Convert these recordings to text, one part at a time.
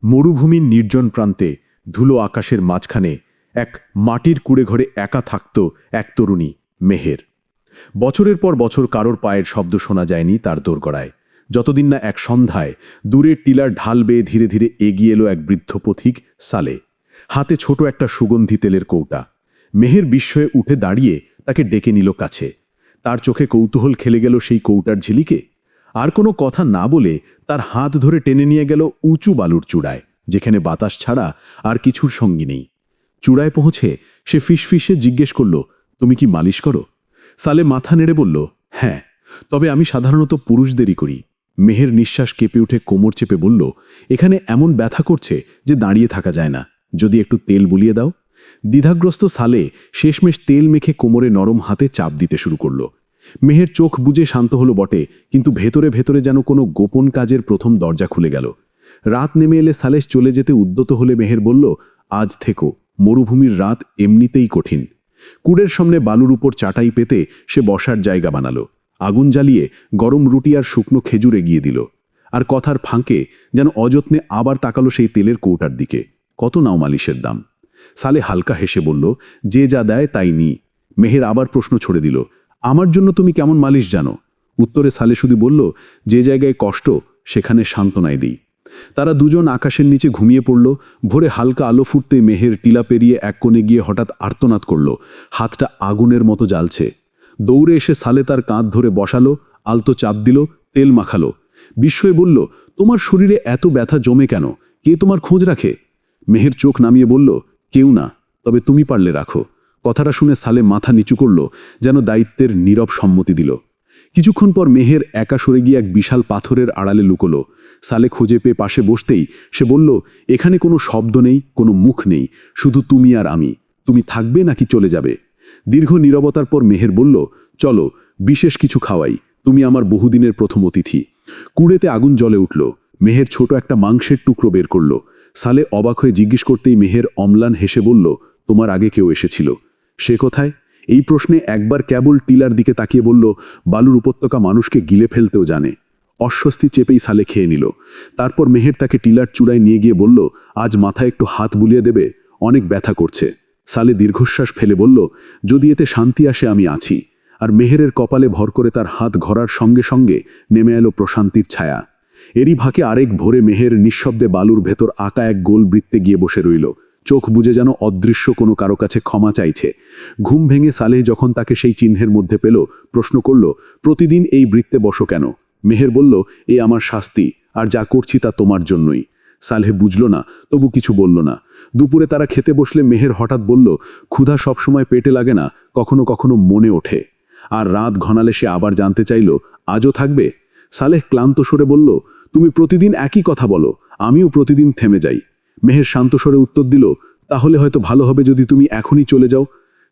মরুভূমির নির্জন প্রান্তে ধুলো আকাশের মাঝখানে এক মাটির কুঁড়েঘরে একা থাকত এক তরুণী, মেহের। বছরের পর বছর কারোর পায়ের শব্দ শোনা যায়নি তার দোরগড়ায়, যতদিন না এক সন্ধ্যায় দূরের টিলার ঢাল বেয়ে ধীরে ধীরে এগিয়ে এলো এক বৃদ্ধ পথিক, সালে। হাতে ছোট একটা সুগন্ধি তেলের কৌটা। মেহের বিস্ময়ে উঠে দাঁড়িয়ে তাকে ডেকে নিল কাছে। তার চোখে কৌতূহল খেলে গেল সেই কৌটার ঝিলিকে। আর কোনো কথা না বলে তার হাত ধরে টেনে নিয়ে গেল উঁচু বালুর চূড়ায়, যেখানে বাতাস ছাড়া আর কিছুর সঙ্গী নেই। চূড়ায় পৌঁছে সে ফিসফিসে জিজ্ঞেস করল, তুমি কি মালিশ করো? সালে মাথা নেড়ে বলল, হ্যাঁ, তবে আমি সাধারণত পুরুষদেরই করি। মেহের নিঃশ্বাস কেঁপে উঠে কোমর চেপে বলল, এখানে এমন ব্যথা করছে যে দাঁড়িয়ে থাকা যায় না, যদি একটু তেল বুলিয়ে দাও। দ্বিধাগ্রস্ত সালে শেষমেশ তেল মেখে কোমরে নরম হাতে চাপ দিতে শুরু করল। মেহের চোখ বুজে শান্ত হলো বটে, কিন্তু ভেতরে ভেতরে যেন কোনো গোপন কাজের প্রথম দরজা খুলে গেল। রাত নেমে এলে সালেশ চলে যেতে উদ্যত হলে মেহের বলল, আজ থেকো, মরুভূমির রাত এমনিতেই কঠিন। কুড়ের সামনে বালুর উপর চাটাই পেতে সে বসার জায়গা বানালো। আগুন জ্বালিয়ে গরম রুটি আর শুকনো খেজুর এগিয়ে দিল। আর কথার ফাঁকে যেন অযত্নে আবার তাকালো সেই তেলের কৌটার দিকে। কত নাও মালিশের দাম? সালে হালকা হেসে বলল, যে যা দেয় তাই নি। মেহের আবার প্রশ্ন ছড়ে দিল, আমার জন্য তুমি কেমন মালিশ জানো? উত্তরে সালে শুধু বলল, যে জায়গায় কষ্ট সেখানে সান্ত্বনায় দিই। তারা দুজন আকাশের নিচে ঘুমিয়ে পড়ল। ভোরে হালকা আলো ফুটতে মেহের টিলা পেরিয়ে এক কোণে গিয়ে হঠাৎ আর্তনাদ করল, হাতটা আগুনের মতো জ্বালছে। দৌড়ে এসে সালে তার কাঁধ ধরে বসালো, আলতো চাপ দিল, তেল মাখালো। বিস্ময়ে বলল, তোমার শরীরে এত ব্যথা জমে কেন? কে তোমার খোঁজ রাখে? মেহের চোখ নামিয়ে বলল, কেউ না, তবে তুমি পারলে রাখো। কথাটা শুনে সালে মাথা নিচু করল, যেন দায়িত্বের নীরব সম্মতি দিল। কিছুক্ষণ পর মেহের একা সরে গিয়ে এক বিশাল পাথরের আড়ালে লুকোলো। সালে খুঁজে পেয়ে পাশে বসতেই সে বলল, এখানে কোনো শব্দ নেই, কোনো মুখ নেই, শুধু তুমি আর আমি। তুমি থাকবে নাকি চলে যাবে? দীর্ঘ নীরবতার পর মেহের বলল, চলো, বিশেষ কিছু খাওয়াই, তুমি আমার বহুদিনের প্রথম অতিথি। কুড়েতে আগুন জ্বলে উঠল। মেহের ছোট একটা মাংসের টুকরো বের করল। সালে অবাক হয়ে জিজ্ঞেস করতেই মেহের অম্লান হেসে বলল, তোমার আগে কেউ এসেছিল। সে কোথায়? এই প্রশ্নে একবার কেবল টিলার দিকে তাকিয়ে বলল, বালুর উপত্যকা মানুষকে গিলে ফেলতেও জানে। অস্বস্তি চেপেই সালে খেয়ে নিল। তারপর মেহের তাকে টিলার চূড়ায় নিয়ে গিয়ে বলল, আজ মাথায় একটু হাত বুলিয়ে দেবে, অনেক ব্যথা করছে। সালে দীর্ঘশ্বাস ফেলে বলল, যদি এতে শান্তি আসে আমি আছি। আর মেহেরের কপালে ভর করে তার হাত ঘরার সঙ্গে সঙ্গে নেমে এলো প্রশান্তির ছায়া। এরই ফাঁকে আরেক ভোরে মেহের নিঃশব্দে বালুর ভেতর আঁকা এক গোল বৃত্তে গিয়ে বসে রইল, চোখ বুজে যেন অদৃশ্য কোনো কারো কাছে ক্ষমা চাইছে। ঘুম ভেঙে সালেহ যখন তাকে সেই চিহ্নের মধ্যে পেল, প্রশ্ন করল, প্রতিদিন এই বৃত্তে বসো কেন? মেহের বলল, এ আমার শাস্তি, আর যা করছি তা তোমার জন্যই। সালেহ বুঝল না, তবু কিছু বলল না। দুপুরে তারা খেতে বসলে মেহের হঠাৎ বলল, ক্ষুধা সবসময় পেটে লাগে না, কখনো কখনো মনে ওঠে। আর রাত ঘনালে সে আবার জানতে চাইল, আজও থাকবে? সালেহ ক্লান্ত স্বরে বলল, তুমি প্রতিদিন একই কথা বলো, আমিও প্রতিদিন থেমে যাই। মেহের শান্ত স্বরে উত্তর দিল, তাহলে হয়তো ভালো হবে যদি তুমি এখনই চলে যাও।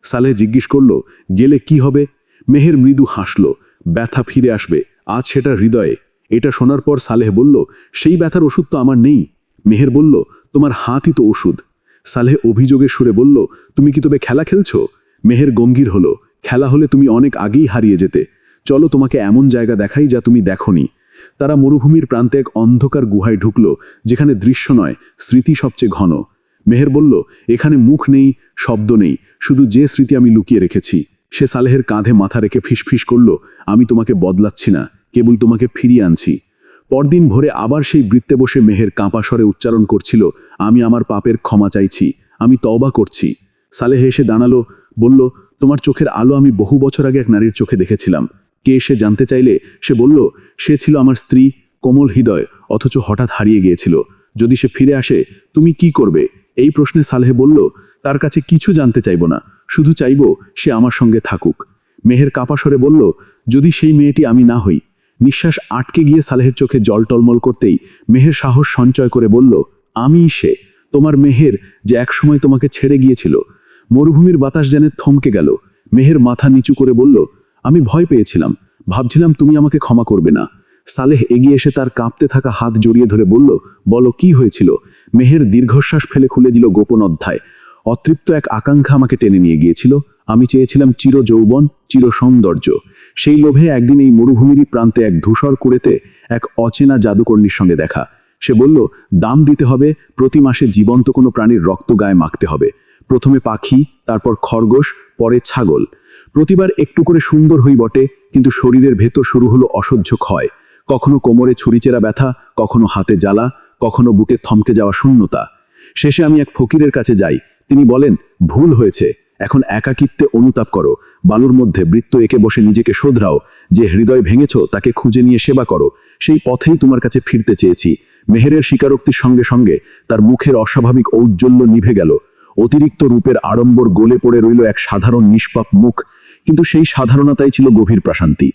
সালেহ জিজ্ঞেস করল, গেলে কি হবে? মেহের মৃদু হাসল, ব্যথা ফিরে আসবে, আজ সেটা হৃদয়ে। এটা শোনার পর সালেহ বলল, সেই ব্যথার ওষুধ তো আমার নেই। মেহের বলল, তোমার হাতই তো ওষুধ। সালেহ অভিযোগের সুরে বলল, তুমি কি তবে খেলা খেলছো? মেহের গম্ভীর হলো, খেলা হলে তুমি অনেক আগেই হারিয়ে যেতে। চলো, তোমাকে এমন জায়গা দেখাই যা তুমি দেখোনি। তারা মরুভূমির প্রান্তে এক অন্ধকার গুহায় ঢুকল, যেখানে দৃশ্য নয়, স্মৃতি সবচেয়ে ঘন। মেহের বলল, এখানে মুখ নেই, শব্দ নেই, শুধু যে স্মৃতি আমি লুকিয়ে রেখেছি। সে সালেহের কাঁধে মাথা রেখে ফিসফিস করল, আমি তোমাকে বদলাচ্ছি না, কেবল তোমাকে ফিরিয়ে আনছি। পরদিন ভোরে আবার সেই বৃত্তে বসে মেহের কাঁপা স্বরে উচ্চারণ করছিল, আমি আমার পাপের ক্ষমা চাইছি, আমি তওবা করছি। সালেহ এসে দাঁড়ালো, বলল, তোমার চোখের আলো আমি বহু বছর আগে এক নারীর চোখে দেখেছিলাম। কে এসে জানতে চাইলে সে বলল, সে ছিল আমার স্ত্রী, কোমল হৃদয়, অথচ হঠাৎ হারিয়ে গিয়েছিল। যদি সে ফিরে আসে, তুমি কি করবে? এই প্রশ্নে সালেহ বলল, তার কাছে কিছু জানতে চাইব না, শুধু চাইব সে আমার সঙ্গে থাকুক। মেহের কাঁপা স্বরে বলল, যদি সেই মেয়েটি আমি না হই? নিঃশ্বাস আটকে গিয়ে সালেহের চোখে জল টলমল করতেই মেহের সাহস সঞ্চয় করে বলল, আমিই সে, তোমার মেহের, যে একসময় তোমাকে ছেড়ে গিয়েছিল। মরুভূমির বাতাস যেন থমকে গেল। মেহের মাথা নিচু করে বলল, আমি ভয় পেয়েছিলাম, ভাবছিলাম তুমি আমাকে ক্ষমা করবে না। সালেহ এগিয়ে এসে তার কাঁপতে থাকা হাত জড়িয়ে ধরে বলল, বলো কি হয়েছিল? মেহের দীর্ঘশ্বাস ফেলে খুলে দিল গোপন অধ্যায়। অতৃপ্ত এক আকাঙ্ক্ষা আমাকে টেনে নিয়ে গিয়েছিল। আমি চেয়েছিলাম চির যৌবন, চির সৌন্দর্য। সেই লোভে একদিন এই মরুভূমিরই প্রান্তে এক ধূসর কুড়েতে এক অচেনা জাদুকর্ণীর সঙ্গে দেখা। সে বলল, দাম দিতে হবে, প্রতি মাসে জীবন্ত কোনো প্রাণীর রক্ত গায়ে মাখতে হবে। প্রথমে পাখি, তারপর খরগোশ, পরে ছাগল। প্রতিবার একটু করে সুন্দর হই বটে, কিন্তু শরীরের ভেতর শুরু হলো অসহ্য ক্ষয়। কখনো কোমরে ছুরিচেরা ব্যথা, কখনো হাতে জ্বালা, কখনো বুকে থমকে যাওয়া শূন্যতা। শেষে আমি এক ফকিরের কাছে যাই। তিনি বলেন, ভুল হয়েছে, এখন একাকিত্বে অনুতাপ করো, বালুর মধ্যে বৃত্ত এঁকে বসে নিজেকে শোধরাও, যে হৃদয় ভেঙেছ তাকে খুঁজে নিয়ে সেবা করো। সেই পথেই তোমার কাছে ফিরতে চেয়েছি। মেহেরের স্বীকারোক্তির সঙ্গে সঙ্গে তার মুখের অস্বাভাবিক ঔজ্জ্বল্য নিভে গেল। অতিরিক্ত রূপের আড়ম্বর গলে পড়ে রইল এক সাধারণ নিষ্পাপ মুখ, কিন্তু সেই সাধারণতাই ছিল গভীর প্রশান্তি।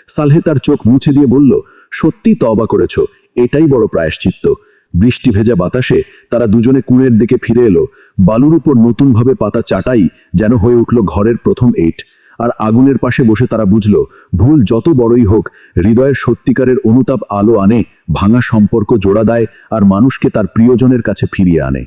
সালহে তার চোখ মুছে দিয়ে বলল, সত্যি তওবা করেছ, এটাই বড় প্রায়শ্চিত্ত। বৃষ্টি ভেজা বাতাসে তারা দুজনে কুঁড়ের দিকে ফিরে এলো। বালুর উপর নতুনভাবে পাতা চাটাই যেন হয়ে উঠল ঘরের প্রথম ইট। আর আগুনের পাশে বসে তারা বুঝল, ভুল যত বড়ই হোক, হৃদয়ের সত্যিকারের অনুতাপ আলো আনে, ভাঙা সম্পর্ক জোড়া দেয় আর মানুষকে তার প্রিয়জনের কাছে ফিরিয়ে আনে।